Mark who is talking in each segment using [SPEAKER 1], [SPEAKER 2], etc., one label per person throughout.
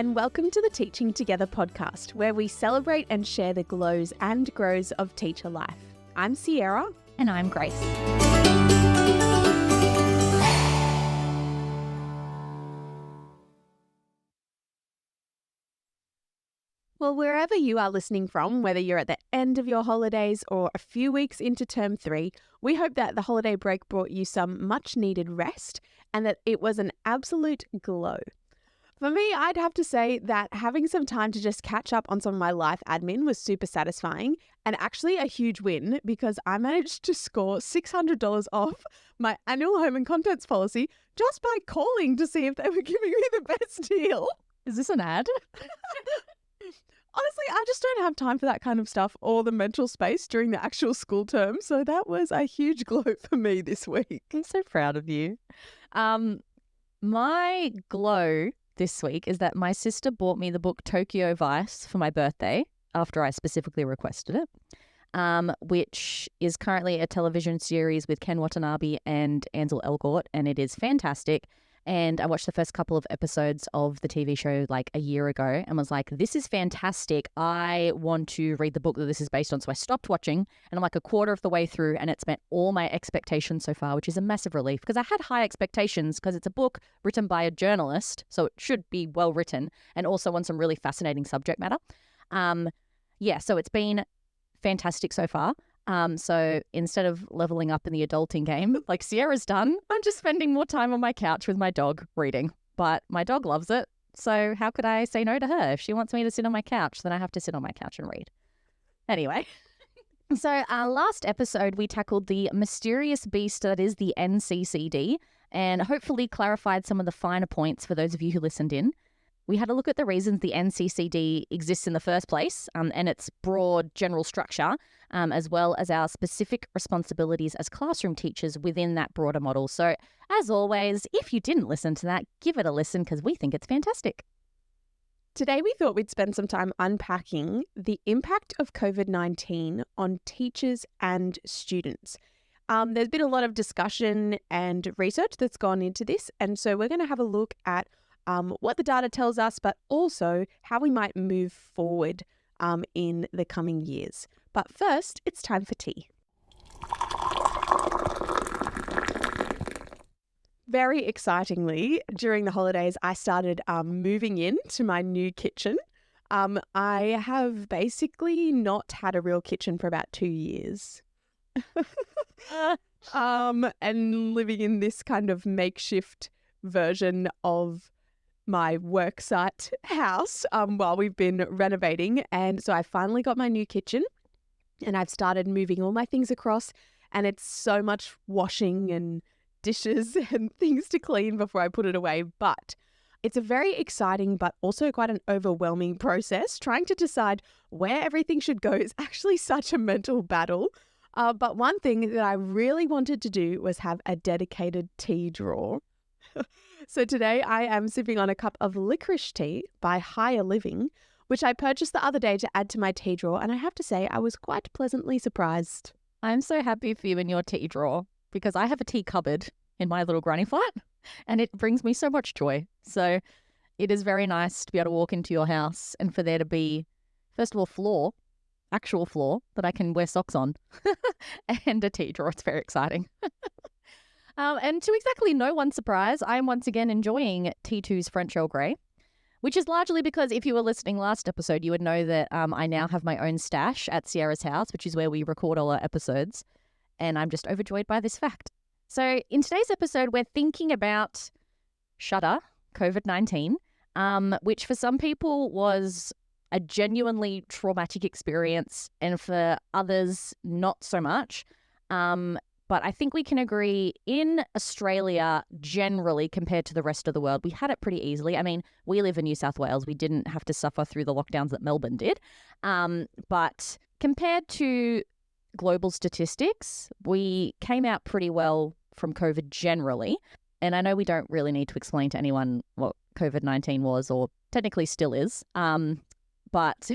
[SPEAKER 1] and welcome to the Teaching Together podcast, where we celebrate and share the glows and grows of teacher life. I'm Sierra.
[SPEAKER 2] And I'm Grace.
[SPEAKER 1] Well, wherever you are listening from, whether you're at the end of your holidays or a few weeks into term 3, we hope that the holiday break brought you some much needed rest and that it was an absolute glow. For me, I'd have to say that having some time to just catch up on some of my life admin was super satisfying and actually a huge win because I managed to score $600 off my annual home and contents policy just by calling to see if they were giving me the best deal.
[SPEAKER 2] Is this an ad?
[SPEAKER 1] Honestly, I just don't have time for that kind of stuff or the mental space during the actual school term. So that was a huge glow for me this week.
[SPEAKER 2] I'm so proud of you. My glow this week is that my sister bought me the book Tokyo Vice for my birthday after I specifically requested it, which is currently a television series with Ken Watanabe and Ansel Elgort, and it is fantastic. And I watched the first couple of episodes of the TV show like a year ago and was like, this is fantastic. I want to read the book that this is based on. So I stopped watching and I'm like a quarter of the way through and it's met all my expectations so far, which is a massive relief because I had high expectations because it's a book written by a journalist. So it should be well written and also on some really fascinating subject matter. So it's been fantastic so far. So instead of leveling up in the adulting game, like Sierra's done, I'm just spending more time on my couch with my dog reading. But my dog loves it. So how could I say no to her? If she wants me to sit on my couch, then I have to sit on my couch and read. Anyway, so our last episode, we tackled the mysterious beast that is the NCCD and hopefully clarified some of the finer points for those of you who listened in. We had a look at the reasons the NCCD exists in the first place and its broad general structure, as well as our specific responsibilities as classroom teachers within that broader model. So, as always, if you didn't listen to that, give it a listen because we think it's fantastic.
[SPEAKER 1] Today, we thought we'd spend some time unpacking the impact of COVID-19 on teachers and students. There's been a lot of discussion and research that's gone into this, and so we're going to have a look at what the data tells us, but also how we might move forward in the coming years. But first, it's time for tea. Very excitingly, during the holidays, I started moving into my new kitchen. I have basically not had a real kitchen for about 2 years. And living in this kind of makeshift version of my worksite house while we've been renovating. And so I finally got my new kitchen and I've started moving all my things across, and it's so much washing and dishes and things to clean before I put it away. But it's a very exciting but also quite an overwhelming process. Trying to decide where everything should go is actually such a mental battle. But one thing that I really wanted to do was have a dedicated tea drawer. So today I am sipping on a cup of licorice tea by Higher Living, which I purchased the other day to add to my tea drawer, and I have to say I was quite pleasantly surprised.
[SPEAKER 2] I'm so happy for you and your tea drawer because I have a tea cupboard in my little granny flat and it brings me so much joy. So it is very nice to be able to walk into your house and for there to be, first of all, actual floor that I can wear socks on and a tea drawer. It's very exciting. And to exactly no one's surprise, I am once again enjoying T2's French Earl Grey, which is largely because if you were listening last episode, you would know that I now have my own stash at Sierra's house, which is where we record all our episodes. And I'm just overjoyed by this fact. So in today's episode, we're thinking about Shudder, COVID-19, which for some people was a genuinely traumatic experience and for others, not so much. But I think we can agree in Australia, generally, compared to the rest of the world, we had it pretty easily. I mean, we live in New South Wales. We didn't have to suffer through the lockdowns that Melbourne did. But compared to global statistics, we came out pretty well from COVID generally. And I know we don't really need to explain to anyone what COVID-19 was or technically still is. But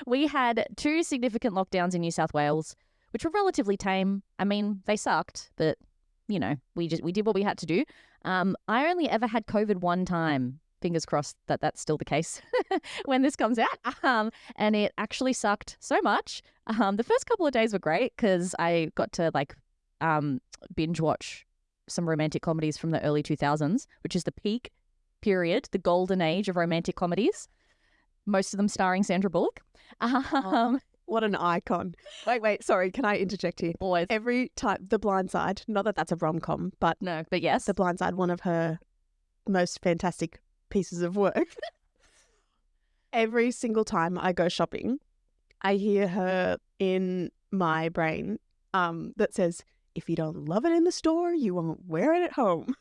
[SPEAKER 2] we had 2 significant lockdowns in New South Wales, which were relatively tame. I mean, they sucked, but, you know, we did what we had to do. I only ever had COVID one time fingers crossed that that's still the case when this comes out. And it actually sucked so much. The first couple of days were great because I got to binge watch some romantic comedies from the early 2000s, which is the peak period, the golden age of romantic comedies, most of them starring Sandra Bullock.
[SPEAKER 1] What an icon. Wait, sorry, can I interject here?
[SPEAKER 2] Always.
[SPEAKER 1] Every time, The Blind Side, not that that's a rom-com, but
[SPEAKER 2] yes.
[SPEAKER 1] The Blind Side, one of her most fantastic pieces of work. Every single time I go shopping, I hear her in my brain that says, if you don't love it in the store, you won't wear it at home.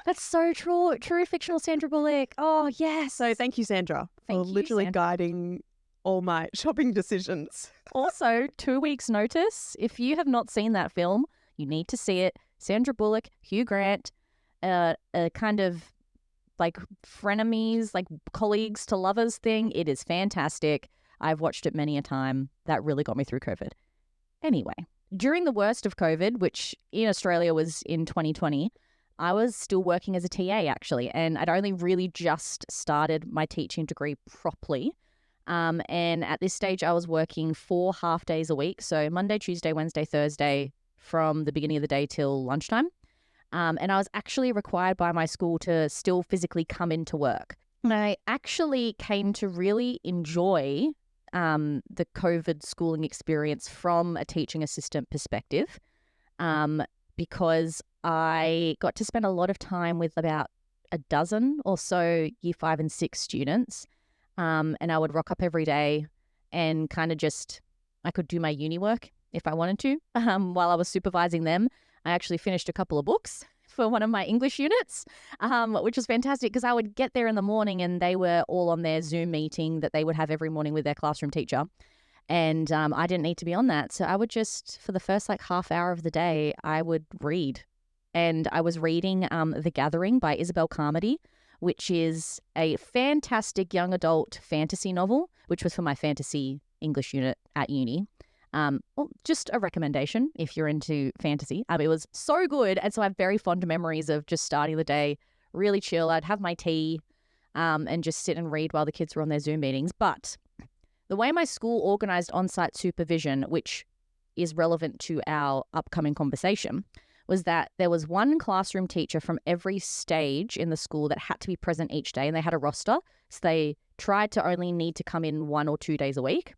[SPEAKER 2] That's so true. True fictional Sandra Bullock. Oh, yes.
[SPEAKER 1] So thank you, Sandra, for literally guiding all my shopping decisions.
[SPEAKER 2] Also, 2 weeks notice. If you have not seen that film, you need to see it. Sandra Bullock, Hugh Grant, a kind of like frenemies, like colleagues to lovers thing. It is fantastic. I've watched it many a time. That really got me through COVID. Anyway, during the worst of COVID, which in Australia was in 2020, I was still working as a TA actually, and I'd only really just started my teaching degree properly. And at this stage, I was working 4 half days a week. So Monday, Tuesday, Wednesday, Thursday from the beginning of the day till lunchtime. And I was actually required by my school to still physically come into work. And I actually came to really enjoy the COVID schooling experience from a teaching assistant perspective because I got to spend a lot of time with about a dozen or so year 5 and 6 students. And I would rock up every day and kind of I could do my uni work if I wanted to. While I was supervising them, I actually finished a couple of books for one of my English units, which was fantastic because I would get there in the morning and they were all on their Zoom meeting that they would have every morning with their classroom teacher. And I didn't need to be on that. So I would for the first half hour of the day, I would read. And I was reading The Gathering by Isabel Carmody, which is a fantastic young adult fantasy novel, which was for my fantasy English unit at uni. Well, just a recommendation if you're into fantasy. It was so good. And so I have very fond memories of just starting the day really chill. I'd have my tea and just sit and read while the kids were on their Zoom meetings. But the way my school organized on-site supervision, which is relevant to our upcoming conversation, was that there was one classroom teacher from every stage in the school that had to be present each day, and they had a roster. So they tried to only need to come in 1 or 2 days a week.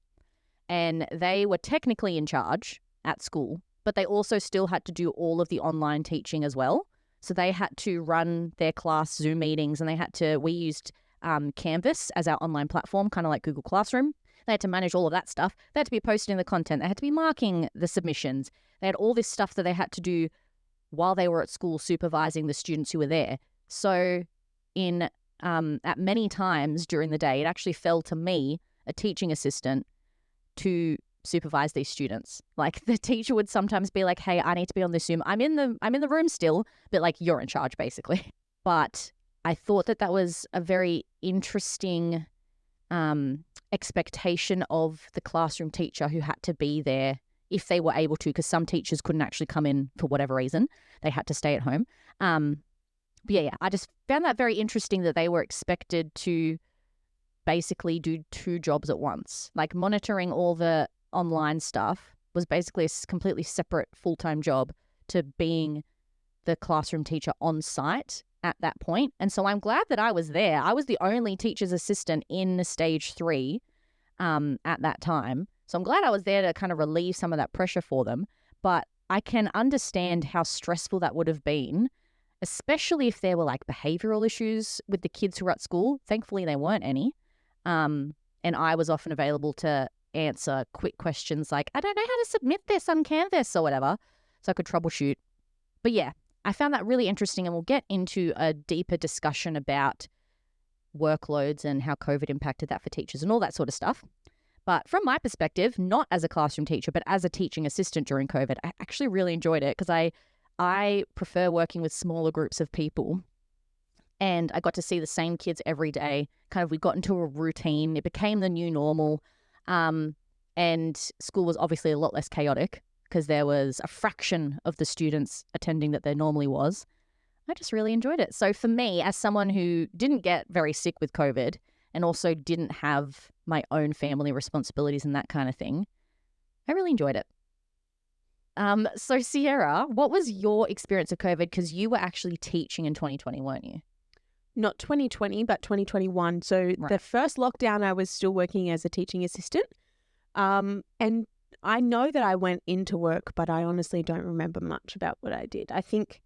[SPEAKER 2] And they were technically in charge at school, but they also still had to do all of the online teaching as well. So they had to run their class Zoom meetings, and we used Canvas as our online platform, kind of like Google Classroom. They had to manage all of that stuff. They had to be posting the content. They had to be marking the submissions. They had all this stuff that they had to do while they were at school supervising the students who were there. So at many times during the day, it actually fell to me, a teaching assistant, to supervise these students. Like the teacher would sometimes be like, hey, I need to be on this Zoom. I'm in the room still, but like you're in charge basically. But I thought that was a very interesting expectation of the classroom teacher who had to be there if they were able to, because some teachers couldn't actually come in for whatever reason. They had to stay at home. But yeah, I just found that very interesting that they were expected to basically do 2 jobs at once. Like monitoring all the online stuff was basically a completely separate full-time job to being the classroom teacher on site at that point. And so I'm glad that I was there. I was the only teacher's assistant in stage 3 at that time. So I'm glad I was there to kind of relieve some of that pressure for them. But I can understand how stressful that would have been, especially if there were like behavioral issues with the kids who were at school. Thankfully, there weren't any. And I was often available to answer quick questions like, I don't know how to submit this on Canvas or whatever. So I could troubleshoot. But yeah, I found that really interesting, and we'll get into a deeper discussion about workloads and how COVID impacted that for teachers and all that sort of stuff. But from my perspective, not as a classroom teacher, but as a teaching assistant during COVID, I actually really enjoyed it because I prefer working with smaller groups of people. And I got to see the same kids every day. Kind of, we got into a routine. It became the new normal. And school was obviously a lot less chaotic because there was a fraction of the students attending that there normally was. I just really enjoyed it. So for me, as someone who didn't get very sick with COVID and also didn't have my own family responsibilities and that kind of thing, I really enjoyed it. So Sierra, what was your experience of COVID? Because you were actually teaching in 2020, weren't you?
[SPEAKER 1] Not 2020, but 2021. So the first lockdown, I was still working as a teaching assistant. And I know that I went into work, but I honestly don't remember much about what I did. I think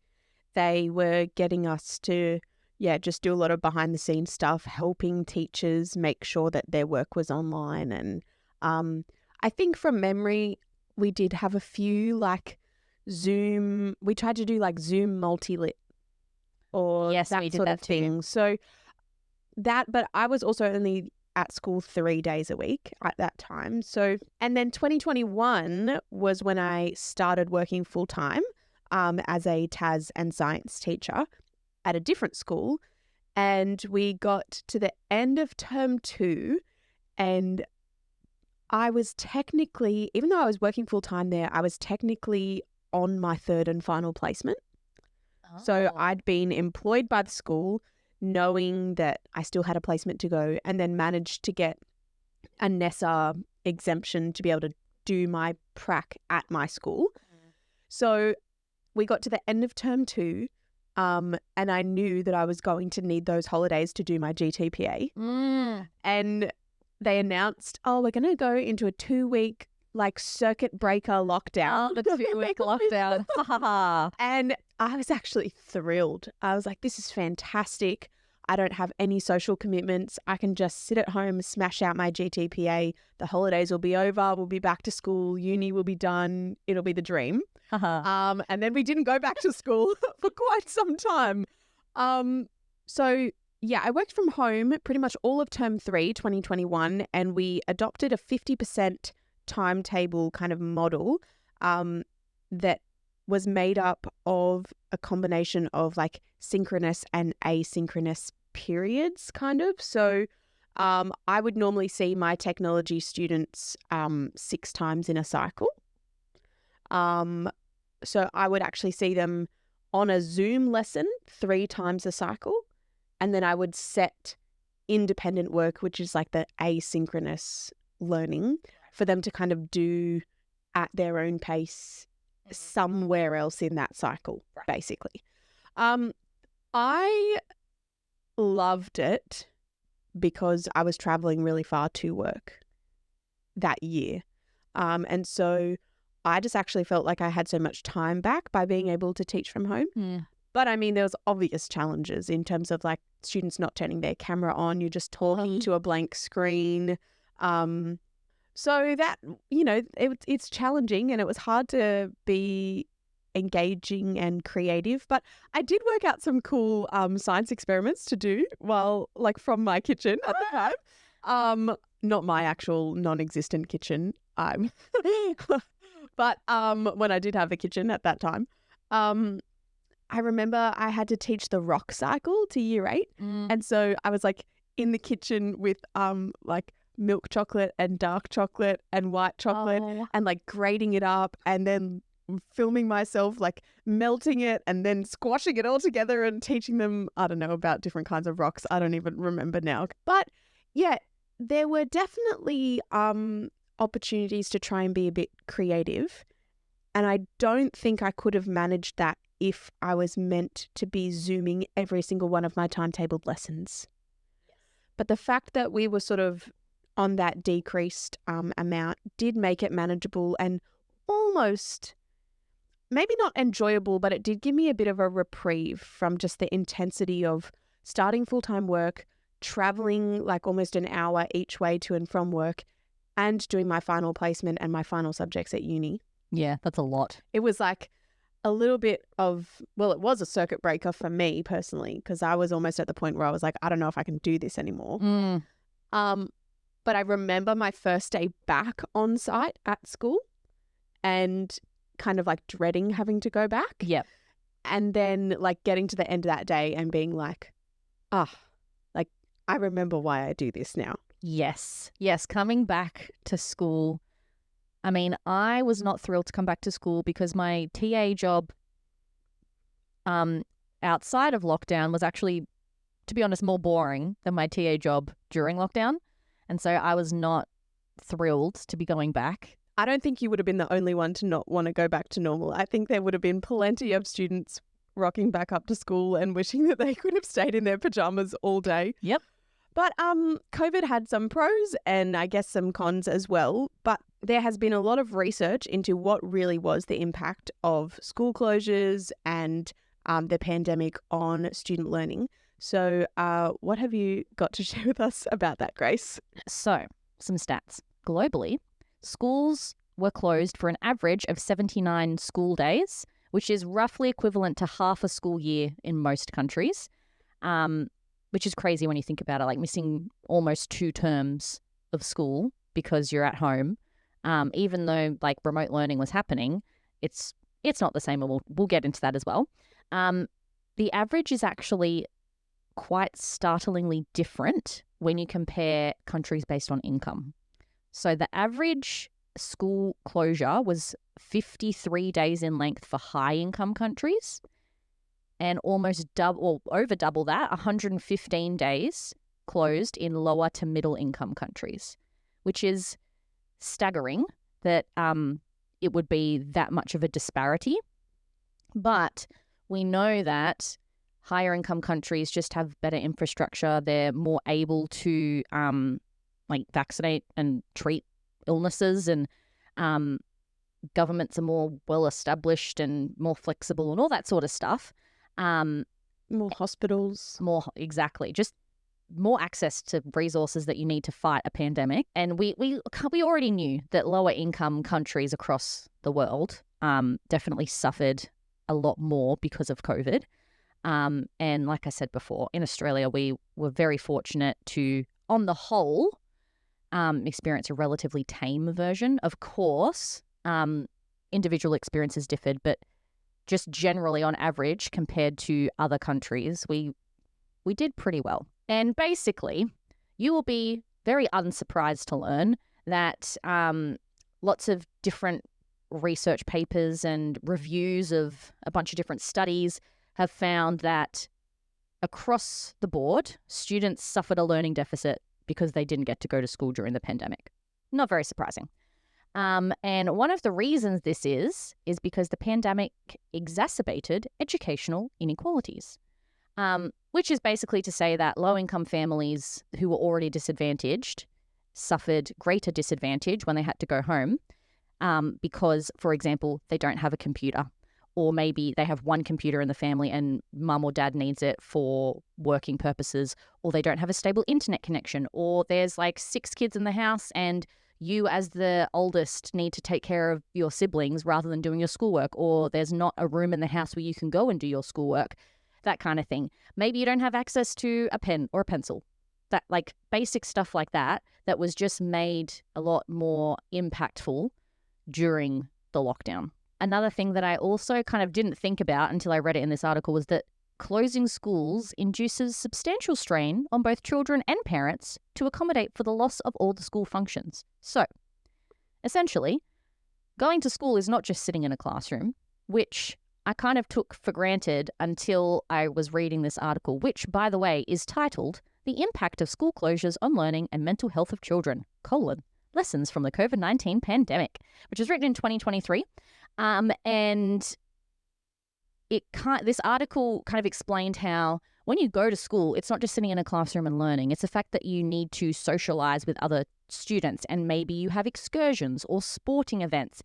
[SPEAKER 1] they were getting us to, just do a lot of behind the scenes stuff, helping teachers make sure that their work was online. And I think from memory, we did have a few Zoom. We tried to do Zoom multi-lit or
[SPEAKER 2] yes,
[SPEAKER 1] that
[SPEAKER 2] we did
[SPEAKER 1] sort
[SPEAKER 2] that
[SPEAKER 1] of thing.
[SPEAKER 2] too.
[SPEAKER 1] So but I was also only at school 3 days a week at that time. So, and then 2021 was when I started working full time as a TAS and science teacher at a different school. And we got to the end of term 2 and I was technically, even though I was working full time there, I was technically on my third and final placement.
[SPEAKER 2] Oh.
[SPEAKER 1] So I'd been employed by the school knowing that I still had a placement to go and then managed to get a NESA exemption to be able to do my prac at my school. So we got to the end of term 2 and I knew that I was going to need those holidays to do my GTPA. And they announced, we're going to go into a 2-week circuit breaker lockdown.
[SPEAKER 2] Oh, the 2-week lockdown.
[SPEAKER 1] And I was actually thrilled. I was like, this is fantastic. I don't have any social commitments. I can just sit at home, smash out my GTPA. The holidays will be over. We'll be back to school. Uni will be done. It'll be the dream. And then we didn't go back to school for quite some time. So I worked from home pretty much all of term 3, 2021, and we adopted a 50% timetable kind of model that was made up of a combination of synchronous and asynchronous periods kind of. So I would normally see my technology students 6 times in a cycle. So I would actually see them on a Zoom lesson 3 times a cycle. And then I would set independent work, which is the asynchronous learning, for them to kind of do at their own pace somewhere else in that cycle, basically. I loved it because I was traveling really far to work that year. And so I just actually felt like I had so much time back by being able to teach from home. But I mean, there was obvious challenges in terms of students not turning their camera on. You're just talking to a blank screen. So that, it's challenging and it was hard to be engaging and creative. But I did work out some cool science experiments to do while from my kitchen at the time. Not my actual non-existent kitchen. But when I did have a kitchen at that time, I remember I had to teach the rock cycle to year 8. And so I was in the kitchen with milk chocolate and dark chocolate and white chocolate and grating it up and then filming myself melting it and then squashing it all together and teaching them, I don't know, about different kinds of rocks. I don't even remember now. But there were definitely opportunities to try and be a bit creative. And I don't think I could have managed that if I was meant to be Zooming every single one of my timetabled lessons. But the fact that we were sort of on that decreased amount did make it manageable and almost, maybe not enjoyable, but it did give me a bit of a reprieve from just the intensity of starting full-time work, traveling almost an hour each way to and from work, and doing my final placement and my final subjects at uni.
[SPEAKER 2] Yeah, that's a lot.
[SPEAKER 1] It was a little bit of, it was a circuit breaker for me personally, because I was almost at the point where I was I don't know if I can do this anymore. But I remember my first day back on site at school and kind of dreading having to go back.
[SPEAKER 2] Yep.
[SPEAKER 1] And then getting to the end of that day and being I remember why I do this now.
[SPEAKER 2] Yes. Coming back to school. I mean, I was not thrilled to come back to school because my TA job outside of lockdown was actually, to be honest, more boring than my TA job during lockdown. And so I was not thrilled to be going back.
[SPEAKER 1] I don't think you would have been the only one to not want to go back to normal. I think there would have been plenty of students rocking back up to school and wishing that they could have stayed in their pajamas all day.
[SPEAKER 2] Yep.
[SPEAKER 1] But COVID had some pros and I guess some cons as well. But there has been a lot of research into what really was the impact of school closures and the pandemic on student learning. So what have you got to share with us about that, Grace?
[SPEAKER 2] So, some stats. Globally, schools were closed for an average of 79 school days, which is roughly equivalent to half a school year in most countries, which is crazy when you think about it, like missing almost 2 terms of school because you're at home. Even though like remote learning was happening, it's not the same, and we'll get into that as well. The average is actually quite startlingly different when you compare countries based on income. So the average school closure was 53 days in length for high-income countries, and almost over double that, 115 days closed in lower to middle-income countries, which is staggering that it would be that much of a disparity. But we know that higher income countries just have better infrastructure. They're more able to vaccinate and treat illnesses, and governments are more well established and more flexible and all that sort of stuff.
[SPEAKER 1] More hospitals.
[SPEAKER 2] Exactly. Just more access to resources that you need to fight a pandemic. And we already knew that lower income countries across the world definitely suffered a lot more because of COVID. And like I said before, in Australia, we were very fortunate to, on the whole, experience a relatively tame version. Of course, individual experiences differed, but just generally on average, compared to other countries, we did pretty well. And basically, you will be very unsurprised to learn that lots of different research papers and reviews of a bunch of different studies have found that across the board, students suffered a learning deficit because they didn't get to go to school during the pandemic. Not very surprising. And one of the reasons this is because the pandemic exacerbated educational inequalities, which is basically to say that low-income families who were already disadvantaged suffered greater disadvantage when they had to go home because, for example, they don't have a computer, or maybe they have one computer in the family and mum or dad needs it for working purposes, or they don't have a stable internet connection, or there's like 6 kids in the house and you as the oldest need to take care of your siblings rather than doing your schoolwork, or there's not a room in the house where you can go and do your schoolwork, that kind of thing. Maybe you don't have access to a pen or a pencil. That like basic stuff like that was just made a lot more impactful during the lockdown. Another thing that I also kind of didn't think about until I read it in this article was that closing schools induces substantial strain on both children and parents to accommodate for the loss of all the school functions. So, essentially, going to school is not just sitting in a classroom, which I kind of took for granted until I was reading this article, which, by the way, is titled The Impact of School Closures on Learning and Mental Health of Children, Lessons from the COVID-19 Pandemic, which was written in 2023. And this article kind of explained how when you go to school, it's not just sitting in a classroom and learning. It's the fact that you need to socialize with other students, and maybe you have excursions or sporting events.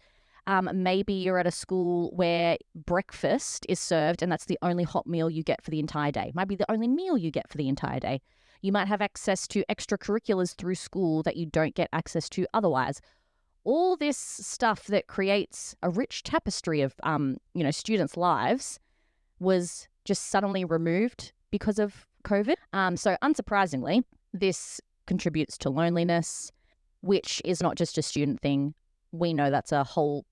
[SPEAKER 2] Maybe you're at a school where breakfast is served and that's the only hot meal you get for the entire day. Might be the only meal you get for the entire day. You might have access to extracurriculars through school that you don't get access to otherwise. All this stuff that creates a rich tapestry of, students' lives was just suddenly removed because of COVID. So unsurprisingly, this contributes to loneliness, which is not just a student thing. We know that's a whole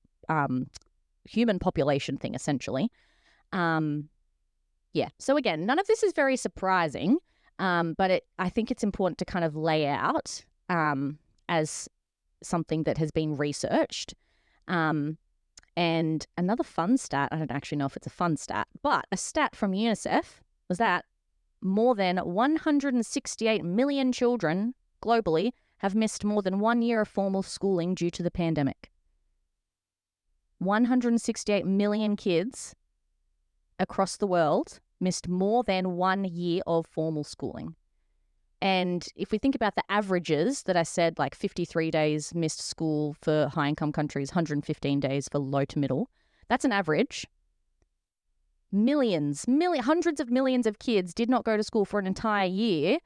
[SPEAKER 2] human population thing, essentially. So again, none of this is very surprising, but I think it's important to kind of lay out as something that has been researched. And And another fun stat, I don't actually know if it's a fun stat, but a stat from UNICEF was that more than 168 million children globally have missed more than 1 year of formal schooling due to the pandemic. 168 million kids across the world missed more than 1 year of formal schooling. And if we think about the averages that I said, like 53 days missed school for high-income countries, 115 days for low to middle, that's an average. Hundreds of millions of kids did not go to school for an entire year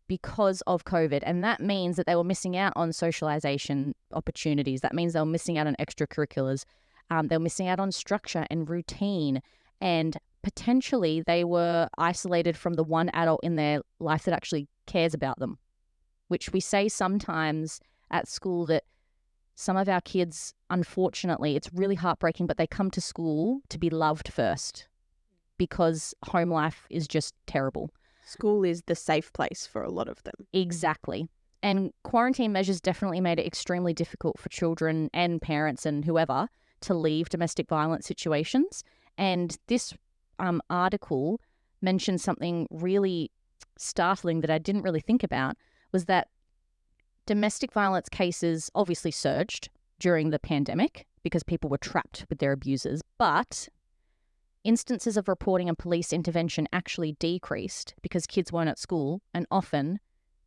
[SPEAKER 2] because of COVID. And that means that they were missing out on socialization opportunities. That means they were missing out on extracurriculars. They were missing out on structure and routine. And potentially they were isolated from the one adult in their life that actually cares about them, which we say sometimes at school that some of our kids, unfortunately, it's really heartbreaking, but they come to school to be loved first because home life is just terrible.
[SPEAKER 1] School is the safe place for a lot of them.
[SPEAKER 2] Exactly. And quarantine measures definitely made it extremely difficult for children and parents and whoever to leave domestic violence situations. And this article mentioned something really startling that I didn't really think about, was that domestic violence cases obviously surged during the pandemic because people were trapped with their abusers, but instances of reporting and police intervention actually decreased because kids weren't at school, and often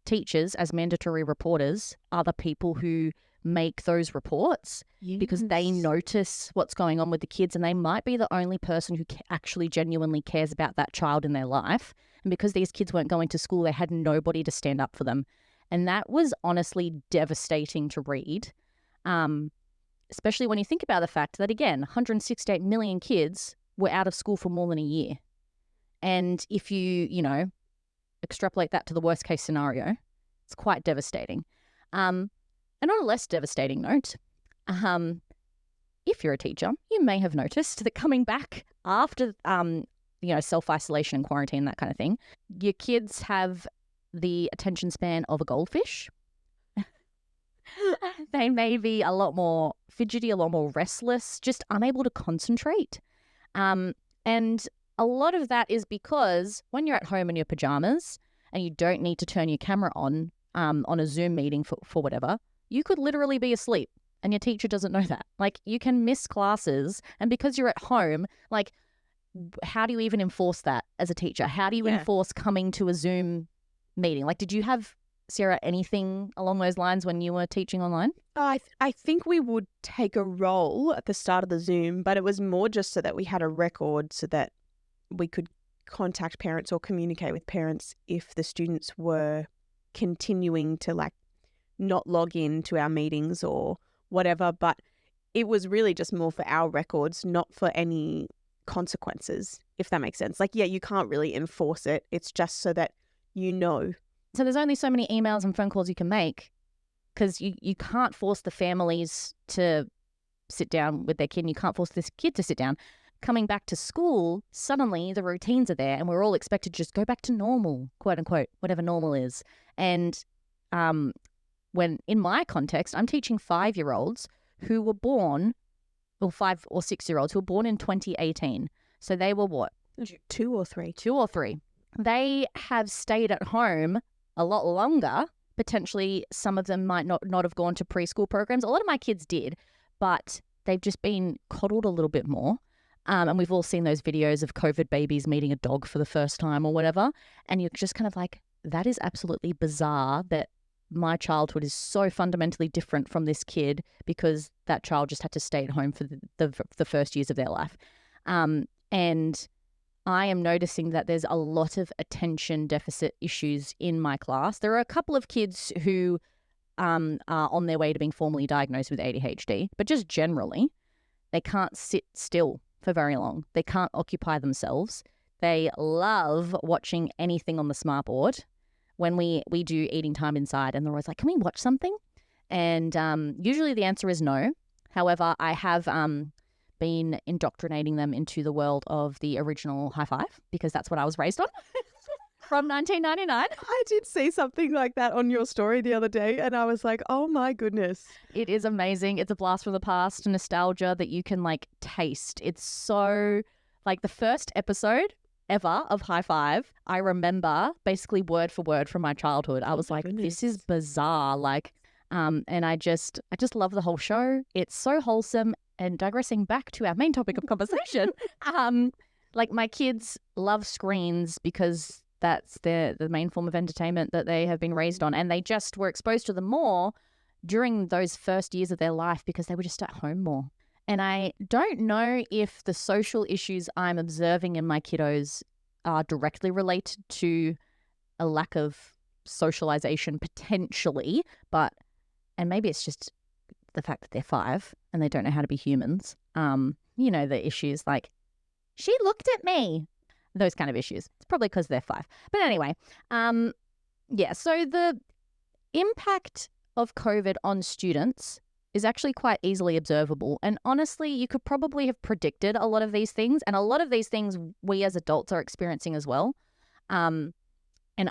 [SPEAKER 2] teachers, as mandatory reporters, are the people who make those reports because they notice what's going on with the kids, and they might be the only person who actually genuinely cares about that child in their life. And because these kids weren't going to school, they had nobody to stand up for them. And that was honestly devastating to read, especially when you think about the fact that, again, 168 million kids were out of school for more than a year. And if you extrapolate that to the worst case scenario, it's quite devastating. And on a less devastating note, if you're a teacher, you may have noticed that coming back after, self-isolation and quarantine, that kind of thing, your kids have the attention span of a goldfish. They may be a lot more fidgety, a lot more restless, just unable to concentrate. And a lot of that is because when you're at home in your pajamas and you don't need to turn your camera on a Zoom meeting for whatever, you could literally be asleep and your teacher doesn't know that. Like, you can miss classes, and because you're at home, like, how do you even enforce that as a teacher? How do you enforce coming to a Zoom meeting? Like, did you have, Sarah, anything along those lines when you were teaching online?
[SPEAKER 1] I think we would take a roll at the start of the Zoom, but it was more just so that we had a record so that we could contact parents or communicate with parents if the students were continuing to not log in to our meetings or whatever. But it was really just more for our records, not for any consequences, if that makes sense. You can't really enforce it. It's just so that you know.
[SPEAKER 2] So there's only so many emails and phone calls you can make, because you can't force the families to sit down with their kid, and you can't force this kid to sit down. Coming back to school, suddenly the routines are there and we're all expected to just go back to normal, quote unquote, whatever normal is. And when in my context, I'm teaching 5-year-olds who were born, or 5 or 6-year-olds who were born in 2018. So they were what?
[SPEAKER 1] 2 or 3.
[SPEAKER 2] 2 or 3. They have stayed at home a lot longer. Potentially some of them might not have gone to preschool programs. A lot of my kids did, but they've just been coddled a little bit more. And we've all seen those videos of COVID babies meeting a dog for the first time or whatever. And you're just kind of like, that is absolutely bizarre that my childhood is so fundamentally different from this kid because that child just had to stay at home for the first years of their life. And I am noticing that there's a lot of attention deficit issues in my class. There are a couple of kids who are on their way to being formally diagnosed with ADHD, but just generally, they can't sit still for very long. They can't occupy themselves. They love watching anything on the smart board. When we do eating time inside, and they're always like, can we watch something? And usually the answer is no. However, I have been indoctrinating them into the world of the original high five, because that's what I was raised on. from 1999.
[SPEAKER 1] I did see something like that on your story the other day, and I was like, oh my goodness.
[SPEAKER 2] It is amazing. It's a blast from the past, nostalgia that you can like taste. It's so like the first episode ever of High Five, I remember basically word for word from my childhood. I was like, this is bizarre. Like, and I just love the whole show. It's so wholesome. And digressing back to our main topic of conversation, like my kids love screens because that's the main form of entertainment that they have been raised on. And they just were exposed to them more during those first years of their life because they were just at home more. And I don't know if the social issues I'm observing in my kiddos are directly related to a lack of socialization potentially, and maybe it's just the fact that they're 5 and they don't know how to be humans. You know, the issues like, she looked at me, those kind of issues. It's probably because they're 5. But anyway, yeah, so the impact of COVID on students is actually quite easily observable. And honestly, you could probably have predicted a lot of these things. And a lot of these things we as adults are experiencing as well. And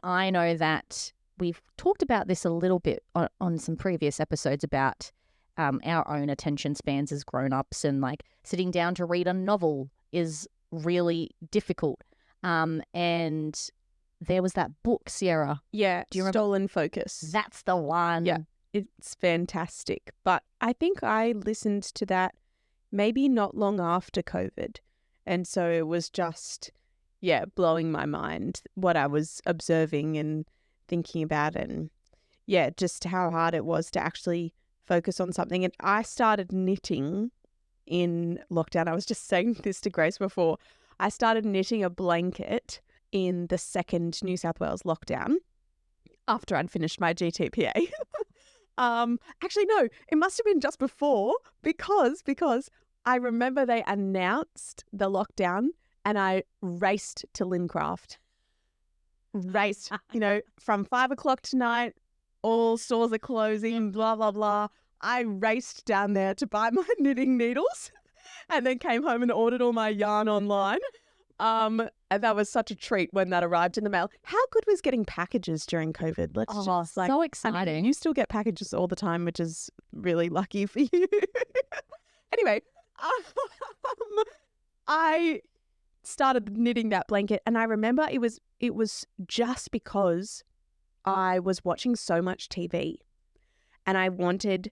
[SPEAKER 2] I know that we've talked about this a little bit on some previous episodes about our own attention spans as grown-ups, and like sitting down to read a novel is really difficult. And there was that book, Sierra.
[SPEAKER 1] Yeah,
[SPEAKER 2] do you remember?
[SPEAKER 1] Stolen Focus.
[SPEAKER 2] That's the one.
[SPEAKER 1] Yeah. It's fantastic. But I think I listened to that maybe not long after COVID. And so it was just, blowing my mind what I was observing and thinking about, and just how hard it was to actually focus on something. And I started knitting in lockdown. I was just saying this to Grace before. I started knitting a blanket in the second New South Wales lockdown after I'd finished my GTPA. Actually, no, it must have been just before because I remember they announced the lockdown and I raced to Lincraft. Raced, from 5 o'clock tonight, all stores are closing, blah, blah, blah. I raced down there to buy my knitting needles and then came home and ordered all my yarn online. And that was such a treat when that arrived in the mail. How good was getting packages during COVID?
[SPEAKER 2] So exciting.
[SPEAKER 1] You still get packages all the time, which is really lucky for you. Anyway, I started knitting that blanket, and I remember it was just because I was watching so much TV and I wanted/needed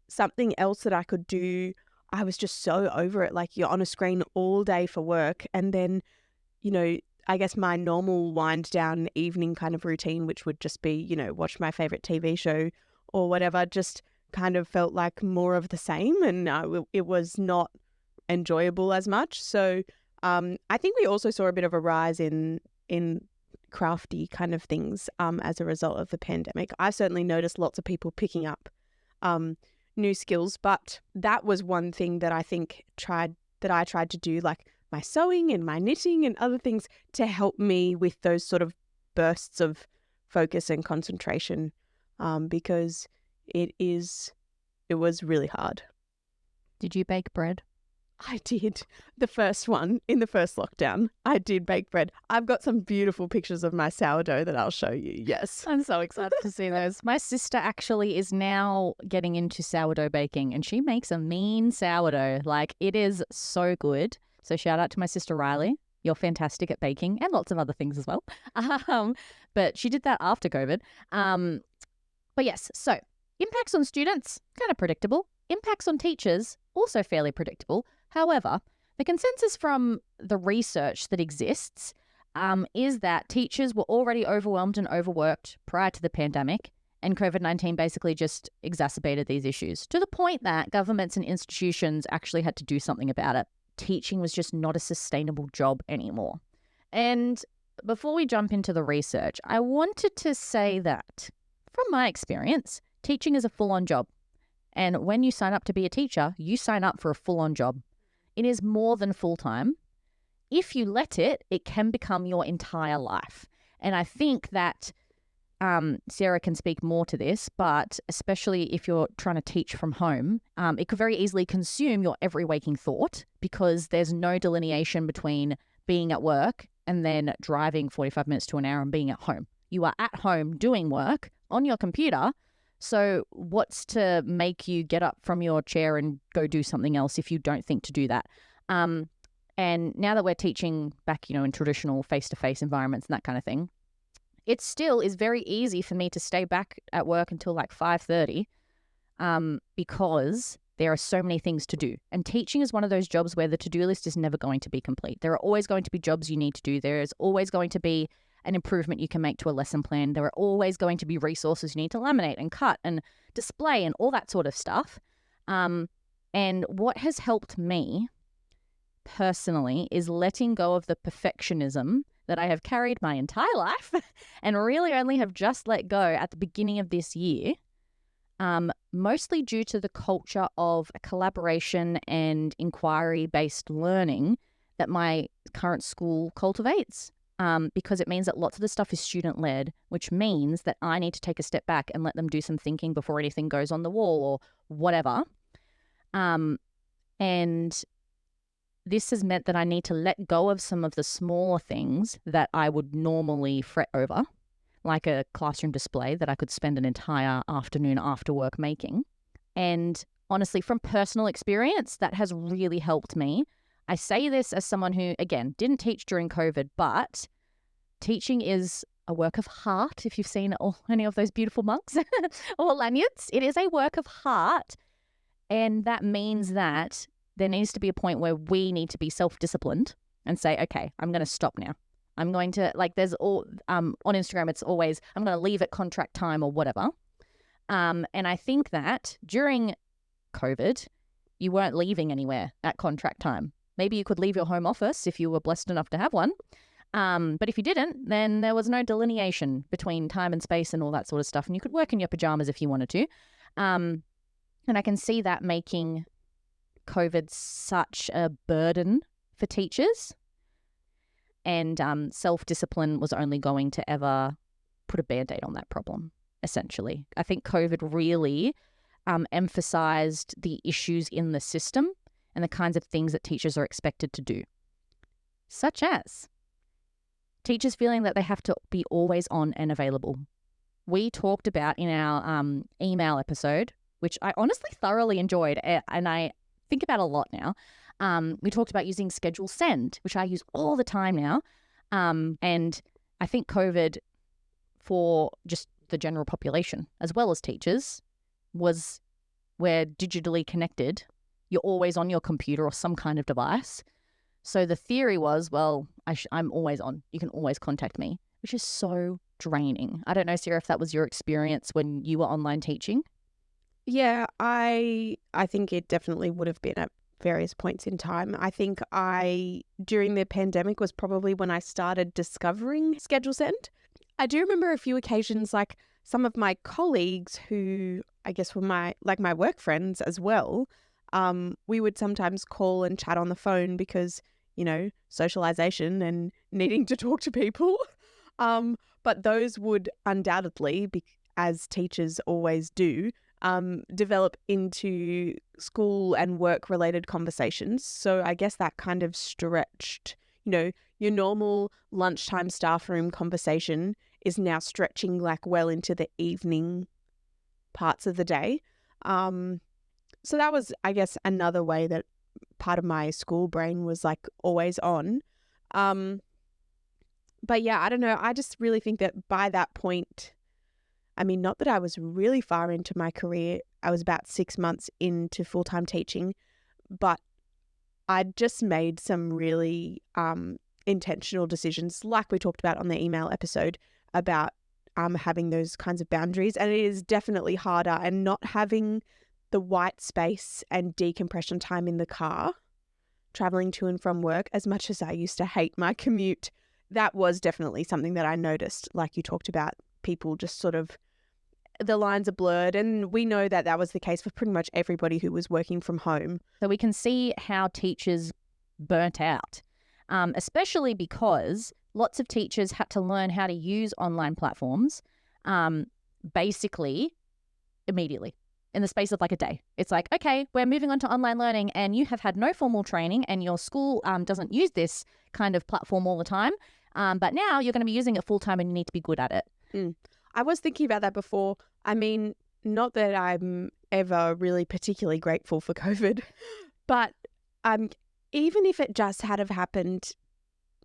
[SPEAKER 1] something else that I could do. I was just so over it. Like, you're on a screen all day for work, and then, I guess my normal wind down evening kind of routine, which would just be, watch my favorite TV show or whatever, just kind of felt like more of the same, and it was not enjoyable as much. So I think we also saw a bit of a rise in crafty kind of things as a result of the pandemic. I certainly noticed lots of people picking up new skills, but that was one thing that I think I tried to do, like my sewing and my knitting and other things, to help me with those sort of bursts of focus and concentration, because it was really hard.
[SPEAKER 2] Did you bake bread?
[SPEAKER 1] I did. The first one, in the first lockdown, I did bake bread. I've got some beautiful pictures of my sourdough that I'll show you. Yes.
[SPEAKER 2] I'm so excited to see those. My sister actually is now getting into sourdough baking, and she makes a mean sourdough. Like, it is so good. So shout out to my sister Riley. You're fantastic at baking and lots of other things as well. But she did that after COVID. But yes, so impacts on students, kind of predictable. Impacts on teachers, also fairly predictable. However, the consensus from the research that exists is that teachers were already overwhelmed and overworked prior to the pandemic, and COVID-19 basically just exacerbated these issues to the point that governments and institutions actually had to do something about it. Teaching was just not a sustainable job anymore. And before we jump into the research, I wanted to say that, from my experience, teaching is a full-on job. And when you sign up to be a teacher, you sign up for a full-on job. It is more than full-time. If you let it, it can become your entire life. And I think that Sarah can speak more to this, but especially if you're trying to teach from home, it could very easily consume your every waking thought, because there's no delineation between being at work and then driving 45 minutes to an hour and being at home. You are at home doing work on your computer. So what's to make you get up from your chair and go do something else if you don't think to do that? And now that we're teaching back, in traditional face-to-face environments and that kind of thing, it still is very easy for me to stay back at work until like 5:30 because there are so many things to do. And teaching is one of those jobs where the to-do list is never going to be complete. There are always going to be jobs you need to do. There is always going to be an improvement you can make to a lesson plan. There are always going to be resources you need to laminate and cut and display and all that sort of stuff. And what has helped me personally is letting go of the perfectionism that I have carried my entire life and really only have just let go at the beginning of this year. Mostly due to the culture of collaboration and inquiry-based learning that my current school cultivates, because it means that lots of the stuff is student-led, which means that I need to take a step back and let them do some thinking before anything goes on the wall or whatever. And this has meant that I need to let go of some of the smaller things that I would normally fret over, like a classroom display that I could spend an entire afternoon after work making. And honestly, from personal experience, that has really helped me. I say this as someone who, again, didn't teach during COVID, but teaching is a work of heart. If you've seen any of those beautiful mugs or lanyards, it is a work of heart. And that means that there needs to be a point where we need to be self-disciplined and say, okay, I'm going to stop now. I'm going to, there's all, on Instagram, it's always, I'm going to leave at contract time or whatever. And I think that during COVID, you weren't leaving anywhere at contract time. Maybe you could leave your home office if you were blessed enough to have one. But if you didn't, then there was no delineation between time and space and all that sort of stuff. And you could work in your pajamas if you wanted to. And I can see that making COVID such a burden for teachers. And self-discipline was only going to ever put a Band-Aid on that problem, essentially. I think COVID really emphasized the issues in the system and the kinds of things that teachers are expected to do, such as teachers feeling that they have to be always on and available. We talked about in our email episode, which I honestly thoroughly enjoyed, and I think about a lot now. We talked about using Schedule Send, which I use all the time now. And I think COVID for just the general population, as well as teachers, was where digitally connected, you're always on your computer or some kind of device. So the theory was, well, I'm always on. You can always contact me, which is so draining. I don't know, Sarah, if that was your experience when you were online teaching.
[SPEAKER 1] Yeah, I think it definitely would have been at various points in time. I think during the pandemic was probably when I started discovering Schedule Send. I do remember a few occasions, like some of my colleagues who I guess were my work friends as well. We would sometimes call and chat on the phone because, socialization and needing to talk to people. But those would undoubtedly, as teachers always do, develop into school and work related conversations. So I guess that kind of stretched, your normal lunchtime staff room conversation is now stretching well into the evening parts of the day. So that was, I guess, another way that part of my school brain was always on. But yeah, I don't know. I just really think that by that point, not that I was really far into my career. I was about 6 months into full-time teaching, but I'd just made some really intentional decisions, like we talked about on the email episode, about having those kinds of boundaries. And it is definitely harder, and not having the white space and decompression time in the car, traveling to and from work, as much as I used to hate my commute, that was definitely something that I noticed, like you talked about, people just sort of, the lines are blurred. And we know that that was the case for pretty much everybody who was working from home.
[SPEAKER 2] So we can see how teachers burnt out, especially because lots of teachers had to learn how to use online platforms basically immediately. in the space of like a day. It's like, okay, we're moving on to online learning and you have had no formal training and your school doesn't use this kind of platform all the time. But now you're going to be using it full time and you need to be good at it.
[SPEAKER 1] I was thinking about that before. I mean, not that I'm ever really particularly grateful for COVID, but even if it just had have happened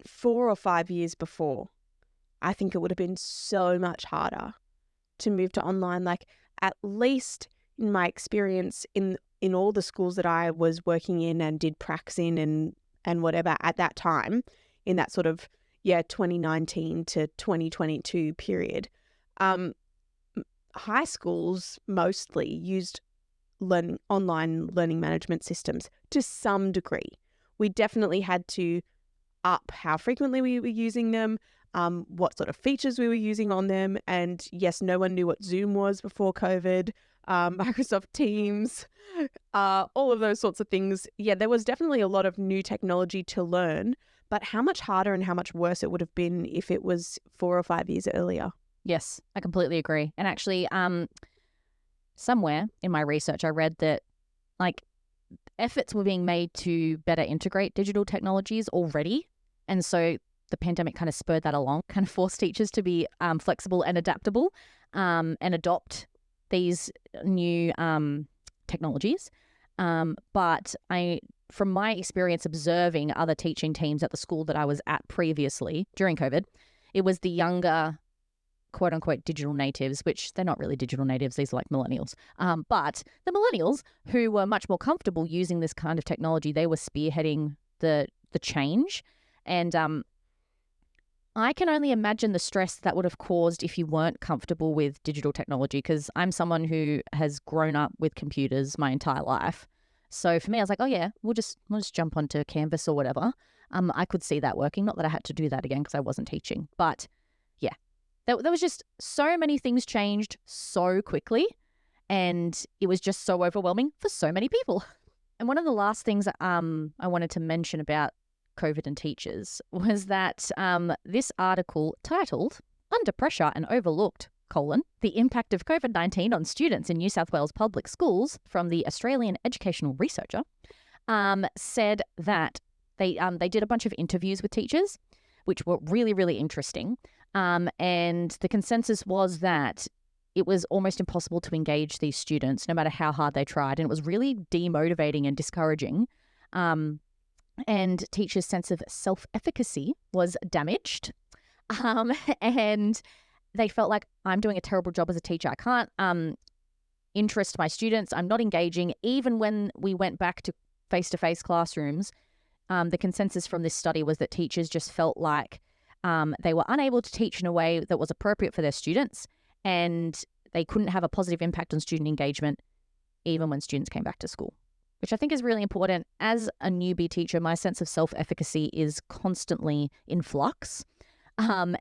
[SPEAKER 1] 4 or 5 years before, I think it would have been so much harder to move to online. Like, at least in my experience in all the schools that I was working in and did pracs in and whatever at that time, in that sort of 2019 to 2022 period, high schools mostly used online learning management systems to some degree. We definitely had to up how frequently we were using them, what sort of features we were using on them. And yes, no one knew what Zoom was before COVID, Microsoft Teams, all of those sorts of things. Yeah, there was definitely a lot of new technology to learn, but how much harder and how much worse it would have been if it was 4 or 5 years earlier.
[SPEAKER 2] Yes, I completely agree. And actually, somewhere in my research, I read that like efforts were being made to better integrate digital technologies already. And so the pandemic kind of spurred that along, kind of forced teachers to be flexible and adaptable and adopt these new technologies. But from my experience observing other teaching teams at the school that I was at previously during COVID, it was the younger quote unquote digital natives, which they're not really digital natives. These are like millennials. But the millennials who were much more comfortable using this kind of technology, they were spearheading the change. And I can only imagine the stress that would have caused if you weren't comfortable with digital technology, because I'm someone who has grown up with computers my entire life. So for me, I was like, oh yeah, we'll just jump onto Canvas or whatever. I could see that working. Not that I had to do that again because I wasn't teaching. But yeah, there was just so many things changed so quickly, and it was just so overwhelming for so many people. And one of the last things I wanted to mention about COVID and teachers was that this article titled "Under Pressure and Overlooked: The Impact of COVID-19 on Students in New South Wales Public Schools" from the Australian educational researcher said that they did a bunch of interviews with teachers, which were really, really interesting. And the consensus was that it was almost impossible to engage these students no matter how hard they tried. And it was really demotivating and discouraging. And teachers' sense of self-efficacy was damaged. And they felt like, I'm doing a terrible job as a teacher. I can't interest my students. I'm not engaging. Even when we went back to face-to-face classrooms, the consensus from this study was that teachers just felt like they were unable to teach in a way that was appropriate for their students, and they couldn't have a positive impact on student engagement even when students came back to school, which I think is really important. As a newbie teacher, my sense of self-efficacy is constantly in flux.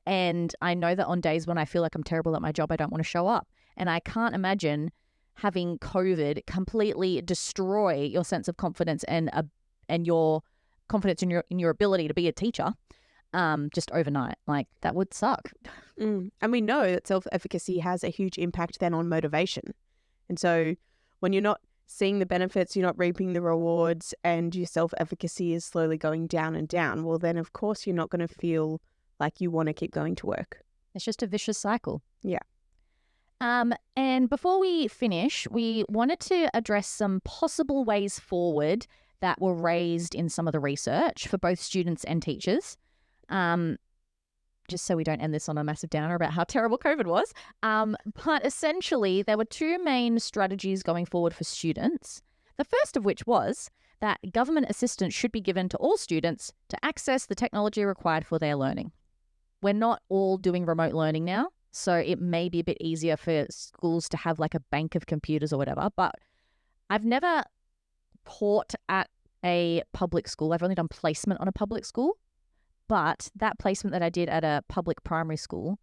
[SPEAKER 2] And I know that on days when I feel like I'm terrible at my job, I don't want to show up. And I can't imagine having COVID completely destroy your sense of confidence and your confidence in your ability to be a teacher just overnight. Like, that would suck.
[SPEAKER 1] And we know that self-efficacy has a huge impact then on motivation. And so when you're not seeing the benefits, you're not reaping the rewards, and your self-efficacy is slowly going down and down, well, then of course you're not going to feel like you want to keep going to work.
[SPEAKER 2] It's just a vicious cycle.
[SPEAKER 1] Yeah.
[SPEAKER 2] And before we finish, we wanted to address some possible ways forward that were raised in some of the research for both students and teachers. Just so we don't end this on a massive downer about how terrible COVID was. But essentially, there were two main strategies going forward for students. The first of which was that government assistance should be given to all students to access the technology required for their learning. We're not all doing remote learning now, so it may be a bit easier for schools to have like a bank of computers or whatever. But I've never taught at a public school. I've only done placement on a public school. But that placement that I did at a public primary school,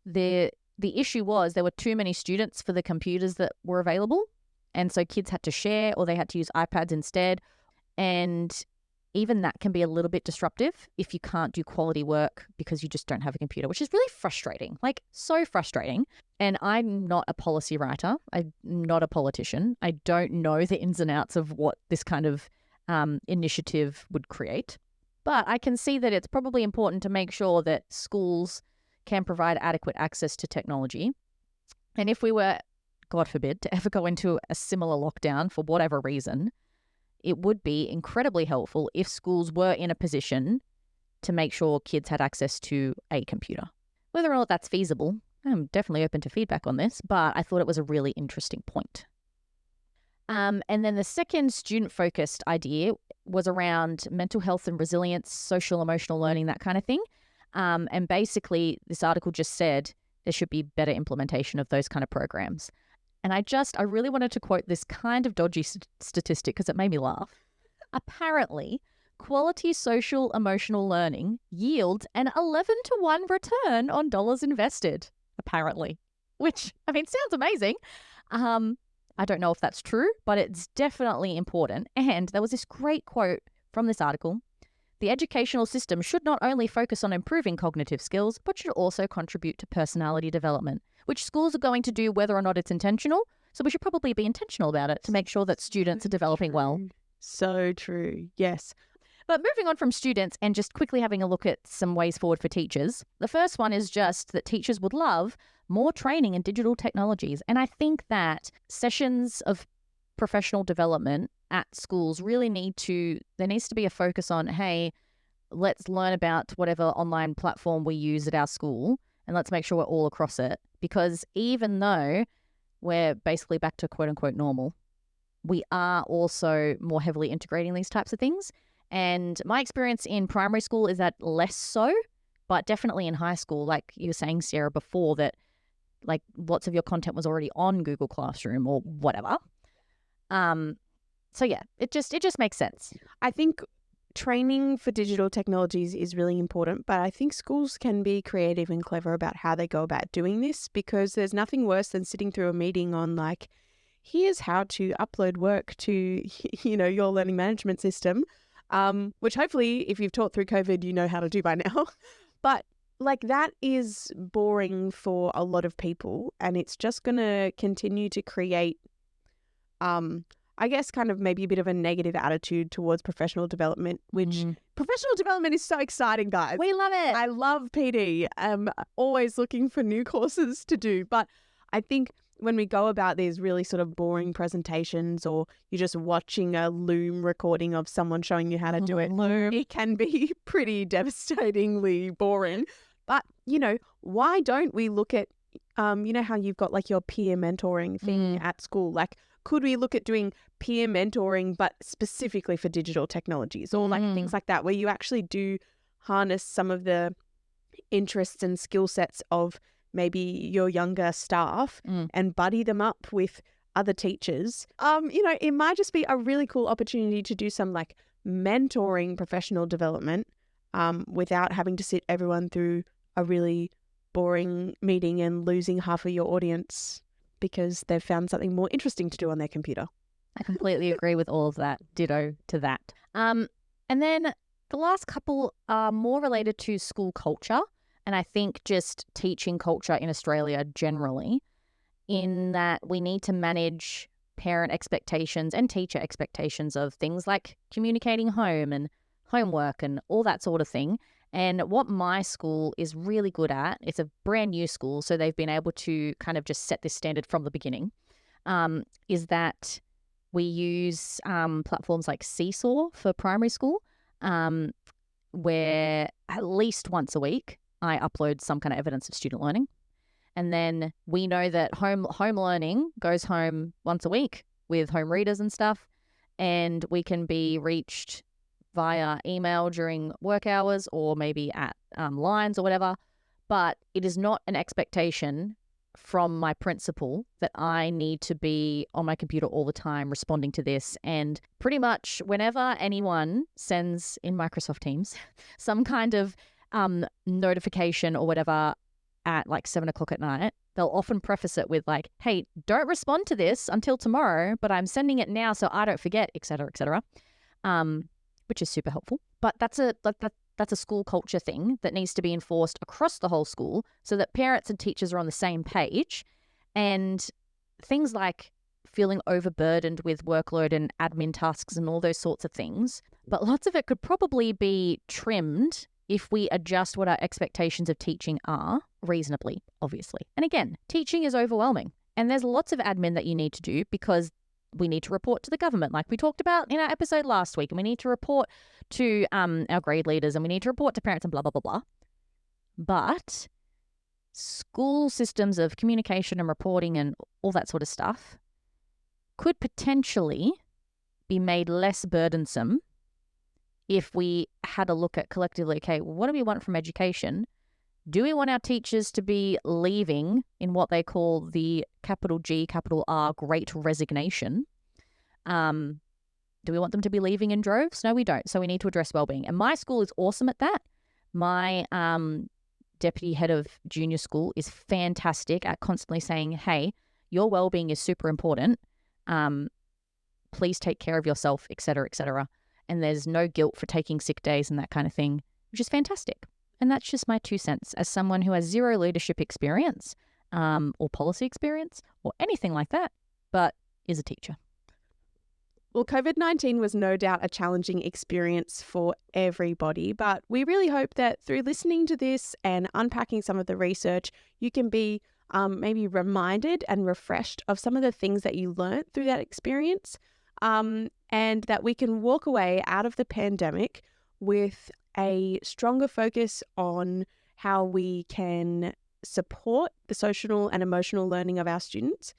[SPEAKER 2] the issue was there were too many students for the computers that were available. And so kids had to share, or they had to use iPads instead. And even that can be a little bit disruptive if you can't do quality work because you just don't have a computer, which is really frustrating, like so frustrating. And I'm not a policy writer. I'm not a politician. I don't know the ins and outs of what this kind of initiative would create. But I can see that it's probably important to make sure that schools can provide adequate access to technology. And if we were, God forbid, to ever go into a similar lockdown for whatever reason, it would be incredibly helpful if schools were in a position to make sure kids had access to a computer. Whether or not that's feasible, I'm definitely open to feedback on this, but I thought it was a really interesting point. And then the second student-focused idea was around mental health and resilience, social emotional learning, that kind of thing. And basically, this article just said there should be better implementation of those kind of programs. And I really wanted to quote this kind of dodgy statistic because it made me laugh. Apparently, quality social emotional learning yields an 11-to-1 return on dollars invested, apparently, which, I mean, sounds amazing. I don't know if that's true, but it's definitely important. And there was this great quote from this article. The educational system should not only focus on improving cognitive skills, but should also contribute to personality development, which schools are going to do whether or not it's intentional. So we should probably be intentional about it to make sure that students are developing well.
[SPEAKER 1] So true. Yes.
[SPEAKER 2] But moving on from students and just quickly having a look at some ways forward for teachers. The first one is just that teachers would love more training in digital technologies. And I think that sessions of professional development at schools really there needs to be a focus on, hey, let's learn about whatever online platform we use at our school and let's make sure we're all across it. Because even though we're basically back to quote unquote normal, we are also more heavily integrating these types of things. And my experience in primary school is that less so, but definitely in high school, like you were saying, Sarah, before, that like lots of your content was already on Google Classroom or whatever. So yeah, it just makes sense.
[SPEAKER 1] I think training for digital technologies is really important, but I think schools can be creative and clever about how they go about doing this, because there's nothing worse than sitting through a meeting on like, here's how to upload work to, your learning management system, which hopefully if you've taught through COVID, you know how to do by now. But like that is boring for a lot of people, and it's just going to continue to create, I guess, kind of maybe a bit of a negative attitude towards professional development, which professional development is so exciting, guys.
[SPEAKER 2] We love it.
[SPEAKER 1] I love PD. I'm always looking for new courses to do. But I think when we go about these really sort of boring presentations, or you're just watching a Loom recording of someone showing you how to do it, it can be pretty devastatingly boring. But, why don't we look at, how you've got like your peer mentoring thing at school? Like, could we look at doing peer mentoring, but specifically for digital technologies, or like things like that, where you actually do harness some of the interests and skill sets of maybe your younger staff and buddy them up with other teachers? It might just be a really cool opportunity to do some like mentoring professional development without having to sit everyone through a really boring meeting and losing half of your audience because they've found something more interesting to do on their computer.
[SPEAKER 2] I completely agree with all of that. Ditto to that. And then the last couple are more related to school culture, and I think just teaching culture in Australia generally, in that we need to manage parent expectations and teacher expectations of things like communicating home and homework and all that sort of thing. And what my school is really good at, it's a brand new school, so they've been able to kind of just set this standard from the beginning, is that we use platforms like Seesaw for primary school, where at least once a week I upload some kind of evidence of student learning. And then we know that home learning goes home once a week with home readers and stuff, and we can be reached via email during work hours or maybe at lines or whatever. But it is not an expectation from my principal that I need to be on my computer all the time responding to this. And pretty much whenever anyone sends in Microsoft Teams some kind of notification or whatever at like 7 o'clock at night, they'll often preface it with like, hey, don't respond to this until tomorrow, but I'm sending it now so I don't forget, etc., etc. which is super helpful. But that's a school culture thing that needs to be enforced across the whole school so that parents and teachers are on the same page. And things like feeling overburdened with workload and admin tasks and all those sorts of things. But lots of it could probably be trimmed if we adjust what our expectations of teaching are reasonably, obviously. And again, teaching is overwhelming. And there's lots of admin that you need to do because we need to report to the government, like we talked about in our episode last week. And we need to report to our grade leaders, and we need to report to parents and blah, blah, blah, blah. But school systems of communication and reporting and all that sort of stuff could potentially be made less burdensome if we had a look at collectively, okay, what do we want from education? Do we want our teachers to be leaving in what they call the capital G, capital R, Great Resignation? Do we want them to be leaving in droves? No, we don't. So we need to address wellbeing. And my school is awesome at that. My deputy head of junior school is fantastic at constantly saying, hey, your wellbeing is super important. Please take care of yourself, et cetera, et cetera. And there's no guilt for taking sick days and that kind of thing, which is fantastic. And that's just my 2 cents as someone who has zero leadership experience or policy experience or anything like that, but is a teacher.
[SPEAKER 1] Well, COVID-19 was no doubt a challenging experience for everybody, but we really hope that through listening to this and unpacking some of the research, you can be maybe reminded and refreshed of some of the things that you learned through that experience, and that we can walk away out of the pandemic with a stronger focus on how we can support the social and emotional learning of our students,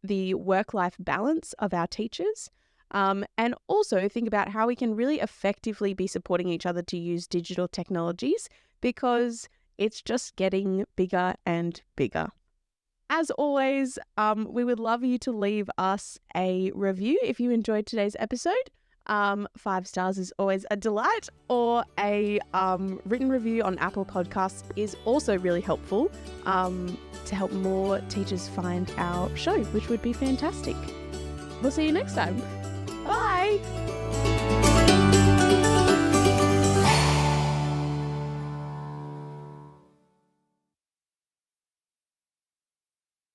[SPEAKER 1] the work-life balance of our teachers, and also think about how we can really effectively be supporting each other to use digital technologies, because it's just getting bigger and bigger. As always, we would love you to leave us a review if you enjoyed today's episode. 5 stars is always a delight, or a written review on Apple Podcasts is also really helpful to help more teachers find our show, which would be fantastic. We'll see you next time. Bye!